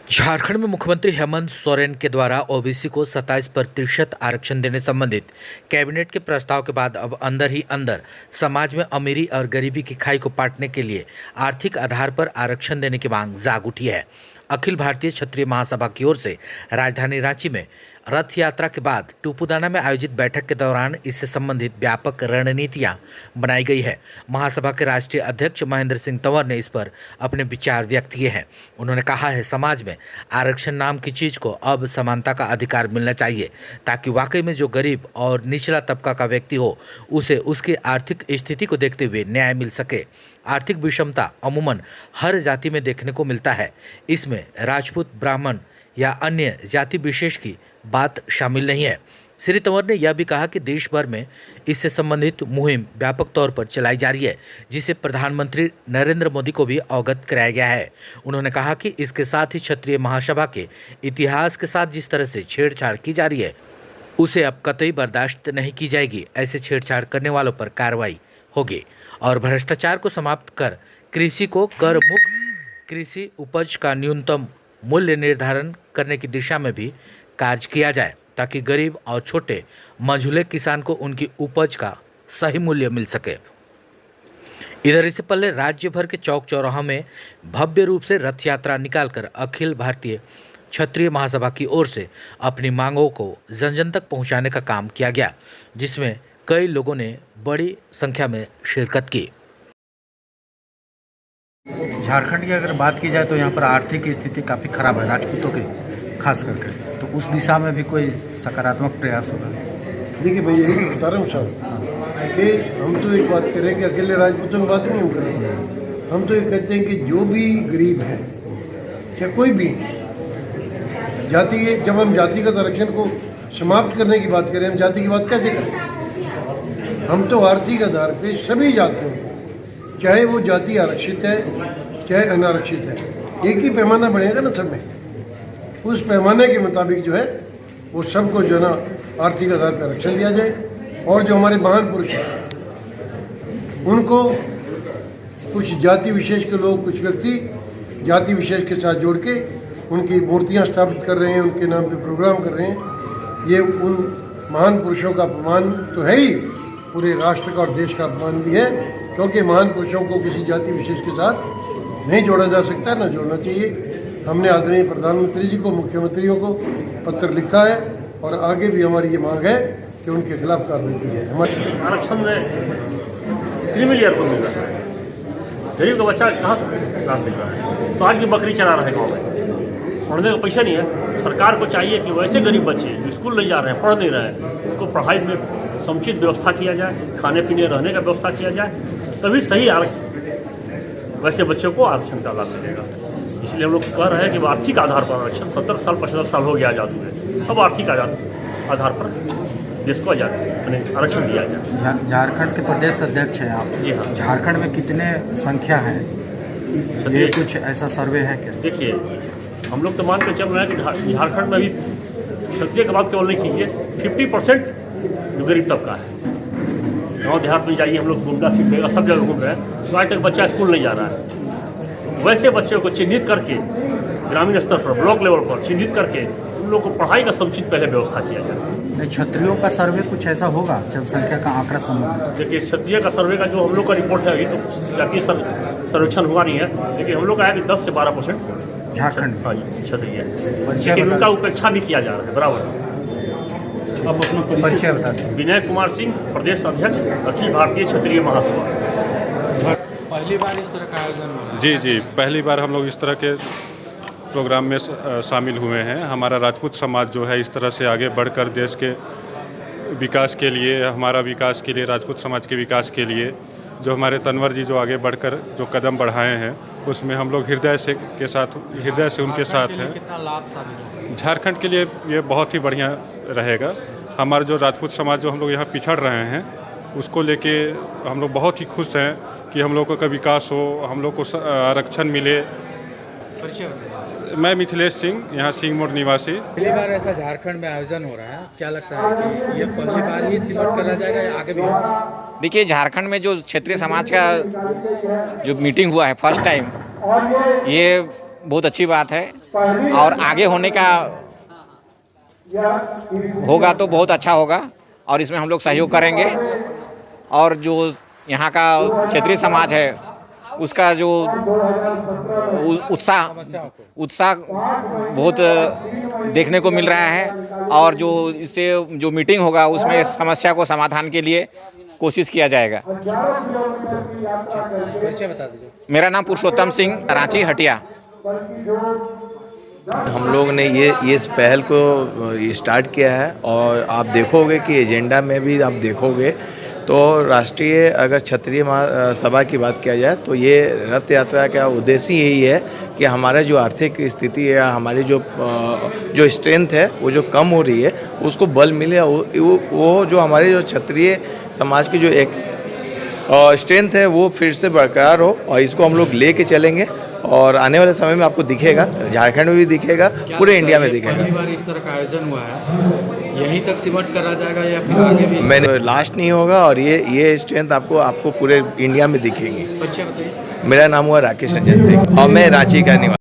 झारखंड में मुख्यमंत्री हेमंत सोरेन के द्वारा ओबीसी को 27% आरक्षण देने संबंधित कैबिनेट के प्रस्ताव के बाद अब अंदर ही अंदर समाज में अमीरी और गरीबी की खाई को पाटने के लिए आर्थिक आधार पर आरक्षण देने की मांग जाग उठी है। अखिल भारतीय क्षत्रिय महासभा की ओर से राजधानी रांची में रथ यात्रा के बाद टुपुदाना में आयोजित बैठक के दौरान इससे संबंधित व्यापक रणनीतियां बनाई गई है। महासभा के राष्ट्रीय अध्यक्ष महेंद्र सिंह तंवर ने इस पर अपने विचार व्यक्त किए हैं। उन्होंने कहा है, समाज में आरक्षण नाम की चीज को अब समानता का अधिकार मिलना चाहिए, ताकि वाकई में जो गरीब और निचला तबका का व्यक्ति हो उसे उसकी आर्थिक स्थिति को देखते हुए न्याय मिल सके। आर्थिक विषमता अमूमन हर जाति में देखने को मिलता है। इसमें राजपूत, ब्राह्मण या अन्य जाति विशेष की बात शामिल नहीं है। श्री तंवर ने यह भी कहा कि देश भर में इससे संबंधित मुहिम व्यापक तौर पर चलाई जा रही है, जिसे प्रधानमंत्री नरेंद्र मोदी को भी अवगत कराया गया है। उन्होंने कहा कि इसके साथ ही क्षत्रिय महासभा के इतिहास के साथ जिस तरह से छेड़छाड़ की जा रही है, उसे अब कतई बर्दाश्त नहीं की जाएगी। ऐसे छेड़छाड़ करने वालों पर कार्रवाई होगी और भ्रष्टाचार को समाप्त कर कृषि को कर मुक्त, कृषि उपज का न्यूनतम मूल्य निर्धारण करने की दिशा में भी कार्य किया जाए, ताकि गरीब और छोटे मंझुले किसान को उनकी उपज का सही मूल्य मिल सके। इधर इससे पहले राज्य भर के चौक चौराहों में भव्य रूप से रथ यात्रा निकालकर अखिल भारतीय क्षत्रिय महासभा की ओर से अपनी मांगों को जन जन तक पहुंचाने का काम किया गया, जिसमें कई लोगों ने बड़ी संख्या में शिरकत की। झारखंड की अगर बात की जाए तो यहाँ पर आर्थिक स्थिति काफ़ी खराब है, राजपूतों की खास करके, तो उस दिशा में भी कोई सकारात्मक प्रयास होगा? देखिए भैया, यही बता रहा हूँ साहब कि हम तो एक बात करें कि अकेले राजपूतों की बात नहीं हम कर रहे। हम तो ये कहते हैं कि जो भी गरीब है, चाहे कोई भी जाति, जब हम जातिगत आरक्षण को समाप्त करने की बात करें, हम जाति की बात कैसे करें? हम तो आर्थिक आधार पे सभी जातियों, चाहे वो जाति आरक्षित है चाहे अनारक्षित है, एक ही पैमाना बनेगा ना सब में। उस पैमाने के मुताबिक जो है वो सबको जो है ना आर्थिक आधार पर आरक्षण दिया जाए। और जो हमारे महान पुरुष हैं उनको कुछ जाति विशेष के लोग, कुछ व्यक्ति जाति विशेष के साथ जोड़ के उनकी मूर्तियां स्थापित कर रहे हैं, उनके नाम पे प्रोग्राम कर रहे हैं। ये उन महान पुरुषों का अपमान तो है ही, पूरे राष्ट्र का और देश का अपमान भी है, क्योंकि महान पुरुषों को किसी जाति विशेष के साथ नहीं जोड़ा जा सकता, न जोड़ना चाहिए। हमने आदरणीय प्रधानमंत्री जी को, मुख्यमंत्रियों को पत्र लिखा है और आगे भी हमारी ये मांग है कि उनके खिलाफ कार्रवाई की जाए। हमारे आरक्षण में क्रीमिलियर को मिल रहा है, गरीब का बच्चा कहाँ लाभ मिल रहा है? तो आज भी बकरी चरा रहा है गाँव में, पढ़ने का पैसा नहीं है। सरकार को चाहिए कि वैसे गरीब बच्चे जो स्कूल नहीं जा रहे हैं, पढ़ नहीं रहे हैं, उनको पढ़ाई में समुचित व्यवस्था किया जाए, खाने पीने रहने का व्यवस्था किया जाए, तभी सही वैसे बच्चों को आरक्षण का लाभ मिलेगा। इसलिए हम लोग कह रहे हैं कि आर्थिक आधार पर आरक्षण 70 साल 75 साल हो गया आज़ादी में, अब आर्थिक आधार पर देश को आरक्षण दिया जाए। झारखंड के प्रदेश अध्यक्ष हैं आप? जी हाँ। झारखंड में कितने संख्या है, ये कुछ ऐसा सर्वे है क्या? देखिए, हम लोग तो मान के चल रहे हैं कि झारखंड में भी क्षत्रिय की बात केवल नहीं कीजिए, 50% जो गरीब तबका है, गाँव देहात में जाइए, हम लोग गुमला सीखेगा, सब जगह घूम रहे हैं, तो आज तक बच्चा स्कूल नहीं जा रहा है। वैसे बच्चों को चिन्हित करके ग्रामीण स्तर पर, ब्लॉक लेवल पर चिन्हित करके उन लोगों को पढ़ाई का समुचित पहले व्यवस्था किया जाए। क्षत्रियों का सर्वे कुछ ऐसा होगा, जनसंख्या का आंकड़ा संबंध? देखिए, क्षत्रिय का सर्वे का जो हम लोग का रिपोर्ट है, अभी तो जातीय सर्वेक्षण हुआ नहीं है, लेकिन हम लोग का है कि 10 से 12% झारखंड, हाँ जी, क्षत्रिय है, लेकिन उनका उपेक्षा भी किया जा रहा है बराबर। अब अपना परिचय बता दें। विनय कुमार सिंह, प्रदेश अध्यक्ष, अखिल भारतीय क्षत्रिय महासभा। पहली बार इस तरह का आयोजन हो रहा है? जी, पहली बार हम लोग इस तरह के प्रोग्राम में शामिल हुए हैं। हमारा राजपूत समाज जो है इस तरह से आगे बढ़कर देश के विकास के लिए, हमारा विकास के लिए, राजपूत समाज के विकास के लिए जो हमारे तंवर जी जो आगे बढ़कर जो कदम बढ़ाए हैं, उसमें हम लोग हृदय से उनके साथ हैं। कितना लाभ शामिल? झारखंड के लिए ये बहुत ही बढ़िया रहेगा। हमारा जो राजपूत समाज जो हम लोग यहाँ पिछड़ रहे हैं, उसको लेके हम लोग बहुत ही खुश हैं कि हम लोगों का विकास हो, हम लोग को आरक्षण मिले। मैं मिथिलेश सिंह, यहाँ सिंह मोड़ निवासी। पहली बार ऐसा झारखंड में आयोजन हो रहा है, क्या लगता है कि ये पहली बार ही सिमट करा जाएगा या आगे भी होगा? देखिए, झारखंड में जो क्षेत्रीय समाज का जो मीटिंग हुआ है फर्स्ट टाइम, ये बहुत अच्छी बात है और आगे होने का होगा तो बहुत अच्छा होगा और इसमें हम लोग सहयोग करेंगे। और जो यहाँ का क्षेत्रीय समाज है उसका जो उत्साह बहुत देखने को मिल रहा है और जो इससे जो मीटिंग होगा उसमें समस्या को समाधान के लिए कोशिश किया जाएगा। मेरा नाम पुरुषोत्तम सिंह, रांची हटिया। हम लोग ने ये इस पहल को स्टार्ट किया है और आप देखोगे कि एजेंडा में भी आप देखोगे तो राष्ट्रीय अगर क्षत्रिय सभा की बात किया जाए तो ये रथ यात्रा का उद्देश्य यही है कि हमारा जो आर्थिक स्थिति है, हमारी जो स्ट्रेंथ है वो जो कम हो रही है उसको बल मिले। वो जो हमारे जो क्षत्रिय समाज की जो एक स्ट्रेंथ है वो फिर से बरकरार हो और इसको हम लोग लेके चलेंगे और आने वाले समय में आपको दिखेगा, झारखंड में भी दिखेगा, पूरे इंडिया में दिखेगा। पहली बार इस तरह का आयोजन हुआ है, यहीं तक सीमित करा जाएगा या फिर आगे भी? मैंने लास्ट नहीं होगा और ये स्ट्रेंथ आपको पूरे इंडिया में दिखेगी। मेरा नाम हुआ राकेश रंजन सिंह और मैं रांची का निवासी।